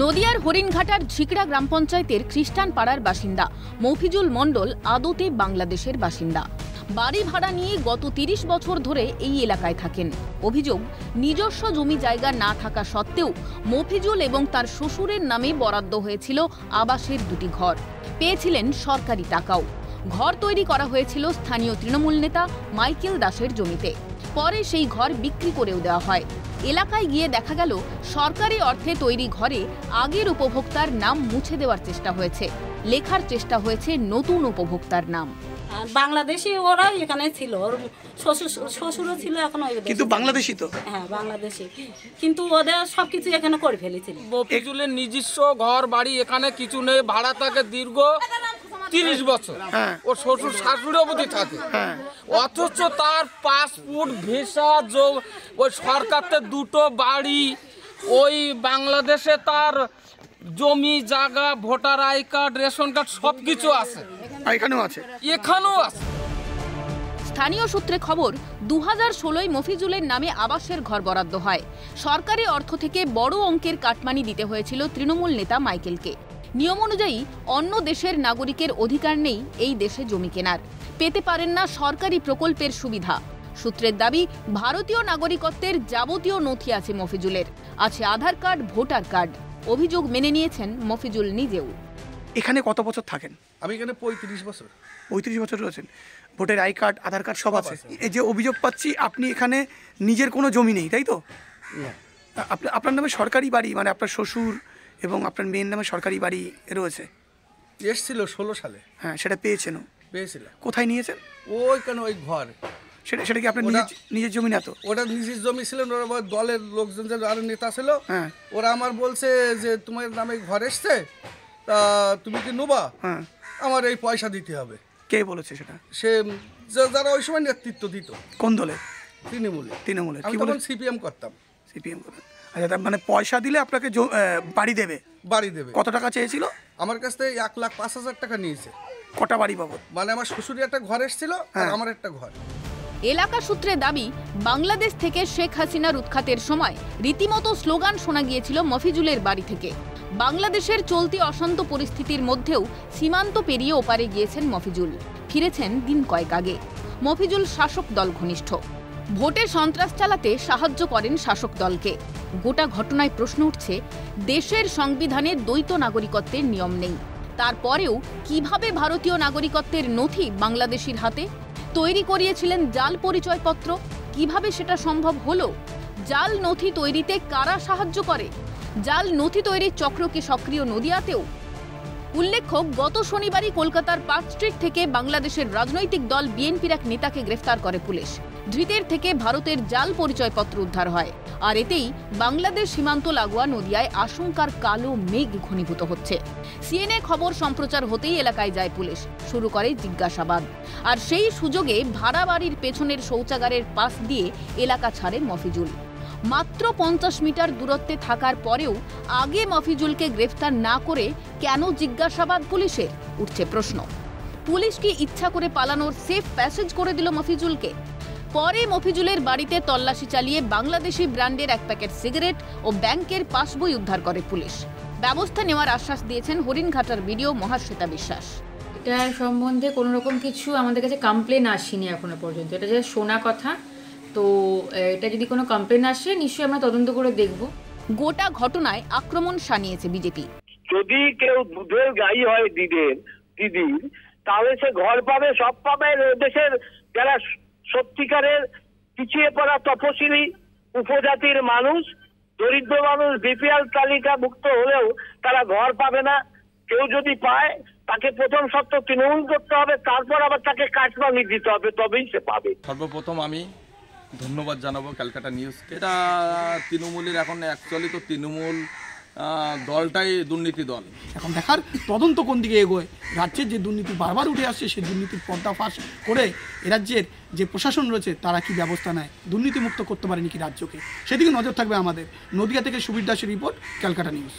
নদিয়ার হরিণঘাটার ঝিকড়া গ্রাম পঞ্চায়েতের খ্রিস্টান পাড়ার বাসিন্দা মফিজুল মণ্ডল আদতে বাংলাদেশের বাসিন্দা। বাড়ি ভাড়া নিয়ে গত ৩০ বছর ধরে এই এলাকায় থাকেন। অভিযোগ, নিজস্ব জমি জায়গা না থাকা সত্ত্বেও মফিজুল এবং তার শ্বশুরের নামে বরাদ্দ হয়েছিল আবাসের ২টি ঘর। পেয়েছিলেন সরকারি টাকাও। ঘর তৈরি করা হয়েছিল স্থানীয় তৃণমূল নেতা মাইকেল দাসের জমিতে। পরে সেই ঘর বিক্রি করেও দেওয়া হয়। এলাকায় গিয়ে দেখা গেল সরকারি অর্থে তৈরি ঘরে আগের উপভোক্তার নাম মুছে দেওয়ার চেষ্টা হয়েছে, লেখার চেষ্টা হয়েছে নতুন উপভোক্তার নাম। বাংলাদেশি ওরা এখানে ছিল, ওর শ্বশুরও ছিল, এখন কিন্তু বাংলাদেশি তো। হ্যাঁ বাংলাদেশি, কিন্তু ওদের সবকিছু এখানে করে ফেলেছিল। মফিজুলের নিজস্ব ঘর বাড়ি এখানে কিছু নেই, ভাড়া থাকে দীর্ঘ ৩০ বছর। ওর শ্বশুর শাশুড়ি অবধি থাকে, অথচ তার পাসপোর্ট ভিসা ওই সরকারতে 2টো বাড়ি, ওই বাংলাদেশে তার জমি জায়গা, voter I card, ration card সবকিছু আছে, এখানেও আছে। স্থানীয় সূত্রে খবর, 2016 মফিজুলের নামে আবাসের ঘর বরাদ্দ হয়। সরকারি অর্থ থেকে বড় অঙ্কের কাটমানি দিতে হয়েছিল তৃণমূল নেতা মাইকেলকে। নিয়ম অনুযায়ী অন্য দেশের নাগরিকের অধিকার নেই এই দেশে জমি কেনার, পেতে পারেন না সরকারি প্রকল্পের সুবিধা। সূত্রের দাবি, ভারতীয় নাগরিকত্বের যাবতীয় নথি আছে মফিজুলের, আছে আধার কার্ড, ভোটার কার্ড। অভিযোগ মেনে নিয়েছেন মফিজুল নিজেও। এখানে কত বছর থাকেন? আমি এখানে 35 বছর। 35 বছর রয়েছেন। Voter I card, Aadhaar card সব আছে। এই যে অভিযোগ পাচ্ছি, আপনি এখানে নিজের কোনো জমি নেই, তাই তো? আপনার নামে সরকারি বাড়ি, মানে আপনার শ্বশুর এবং আপনার মেয়ের নামে সরকারি বাড়ি রয়েছে। এসছিল 16 সালে। হ্যাঁ, সেটা পেয়েছেন? পেয়েছিল। কোথায় নিয়েছেন? ওইখানে ওই ঘর। সেটা কি আপনার নিজের জমি না তো? ওটা নিজের জমি ছিল। ওরা দলের লোকজন যে আরো নেতা ছিল, ওরা আমার বলছে যে তোমার নামে ঘর এসছে, তা তুমি কি নোবা? আমার এই পয়সা দিতে হবে। কে বলেছে সেটা? সে যারা ওই সময় নেতৃত্ব দিত। কোন দলে? তৃণমূলে। আমি তখন সিপিএম করতাম। সিপিএম করতেন। আচ্ছা, মানে পয়সা দিলে আপনাকে বাড়ি দেবে? বাড়ি দেবে। কত টাকা চেয়েছিল? আমার কাছ থেকে 1,05,000 টাকা নিয়েছে। কটা বাড়ি বাবদ? মানে আমার শ্বশুরের একটা ঘর এসেছিল আর আমার একটা ঘর। এলাকা সূত্রে দাবি, বাংলাদেশ থেকে শেখ হাসিনার উৎখাতের সময় রীতিমতো স্লোগান শোনা গিয়েছিল মফিজুলের বাড়ি থেকে। বাংলাদেশের চলতি অশান্ত পরিস্থিতির মধ্যেও সীমান্ত পেরিয়ে ওপারে গিয়েছেন মফিজুল। ফিরেছেন দিন কয়েক আগে। মফিজুল শাসক দল ঘনিষ্ঠ, ভোটে সন্ত্রাস চালাতে সাহায্য করেন শাসক দলকে। গোটা ঘটনায় প্রশ্ন উঠছে, দেশের সংবিধানে দ্বৈত নাগরিকত্বের নিয়ম নেই, তারপরেও কিভাবে ভারতীয় নাগরিকত্বের নথি বাংলাদেশির হাতে? তৈরি করিয়েছিলেন জাল পরিচয়পত্র, কিভাবে সেটা সম্ভব হলো? জাল নথি তৈরিতে কারা সাহায্য করে? জাল নথি তৈরির চক্র কি সক্রিয় নদিয়াতেও? উল্লেখ্য, গত শনিবারই কলকাতার পার্ক স্ট্রিট থেকে বাংলাদেশের রাজনৈতিক দল বিএনপির এক নেতাকে গ্রেফতার করে পুলিশ। ধৃতের থেকে ভারতের জাল পরিচয়পত্র উদ্ধার হয়। আর এতেই বাংলাদেশ সীমান্ত লাগোয়া নদিয়ায় আশঙ্কার কালো মেঘ ঘনীভূত হচ্ছে। সিএনএ খবর সম্প্রচার হতেই এলাকায় যায় পুলিশ, শুরু করে জিজ্ঞাসাবাদ। আর সেই সুযোগে ভাড়া বাড়ির পেছনের শৌচাগারের পাশ দিয়ে এলাকা ছাড়ে মফিজুল। মাত্র 50 মিটার দূরত্বে থাকার পরেও আগে মফিজুলকে গ্রেফতার না করে কেন জিজ্ঞাসাবাদ পুলিশের? উঠছে প্রশ্ন। পুলিশ কি ইচ্ছা করে পালানোর সেফ প্যাসেজ করে দিল মফিজুলকে? পরে মফিজুলের বাড়িতে তল্লাশি চালিয়ে বাংলাদেশি ব্র্যান্ডের 1 প্যাকেট সিগারেট ও ব্যাংকের পাসবই উদ্ধার করে পুলিশ। ব্যবস্থা নেওয়ার আশ্বাস দিয়েছেন হরিণঘাটার বিডিও মহাশ্বেতা বিশ্বাস। এটা সম্বন্ধে কোনো রকম কিছু আমাদের কাছে কমপ্লেন আসেনি এখনো পর্যন্ত, এটা যে শোনা কথা। তো এটা যদি কোনো কমপ্লেন আসে, নিশ্চয়ই আমরা তদন্ত করে দেখব। গোটা ঘটনায় আক্রমণ শানিয়েছে বিজেপি। যদি কেউ দুধের গাই হয় দিদির, তাহলে সে ঘর পাবে, সব পাবে। দেশের যারা সত্যিকারের পিছিয়ে পড়া তপশিলি উপজাতির মানুষ, দরিদ্র মানুষ, বিপিএল তালিকাভুক্ত হলেও তারা ঘর পাবে না। কেউ যদি পায়, তাকে প্রথম শর্ত তৃণমূল করতে হবে, তারপর আবার তাকে কাটমানি দিতে হবে, তবেই সে পাবে। সর্বপ্রথম আমি ধন্যবাদ জানাবো ক্যালকাটা নিউজকে। এটা তৃণমূলের, এখন অ্যাকচুয়ালি তো তৃণমূল দলটাই দুর্নীতি দল। এখন দেখার তদন্ত কোন দিকে এগোয়। রাজ্যের যে দুর্নীতি বারবার উঠে আসছে, সেই দুর্নীতির পর্দাফাশ করে এ রাজ্যের যে প্রশাসন রয়েছে তারা কি ব্যবস্থা নেয়, দুর্নীতিমুক্ত করতে পারেনি কি রাজ্যকে, সেদিকে নজর থাকবে আমাদের। নদিয়া থেকে সুবীর দাসের রিপোর্ট, ক্যালকাটা নিউজ।